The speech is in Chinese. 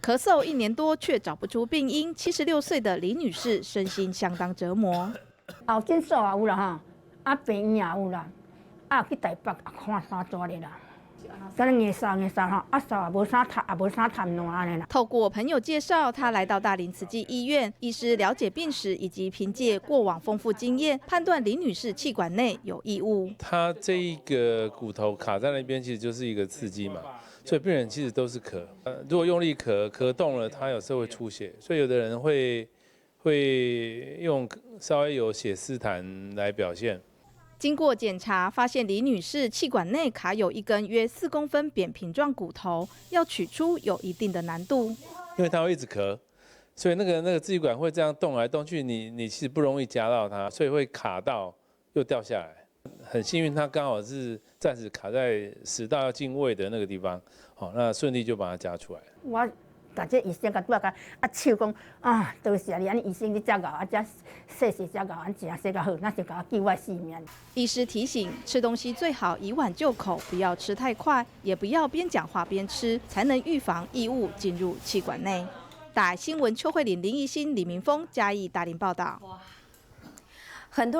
咳嗽1年多却找不出病因，76岁的李女士身心相当折磨。后诊所也有啦哈，病院也有啦，去台北看3抓的啦。今日硬扫吼，扫也无啥痰，也无啥痰烂安尼啦。透过朋友介绍，她来到大林慈济医院，医师了解病史以及凭借过往丰富经验，判断李女士气管内有异物。她这一个骨头卡在那边，其实就是一个刺激嘛。 所以病人其实都是咳，如果用力咳动了，他有时候会出血，所以有的人会用稍微有血丝痰来表现。经过检查，发现李女士气管内卡有一根约4公分扁平状骨头，要取出有一定的难度。因为她会一直咳，所以那个支气管会这样动来动去，你其实不容易夹到它，所以会卡到又掉下来。 很幸运，他刚好是暂时卡在食道要进胃的那个地方，好，那顺利就把它夹出来。我甲这医生甲拄甲笑讲多谢你，安尼医生你才搞才细细才搞安食洗较好，那就甲救我性命。医师提醒，吃东西最好以碗就口，不要吃太快，也不要边讲话边吃，才能预防异物进入气管内。大新闻邱慧玲、林奕欣、李明峰嘉义大林报道。很多。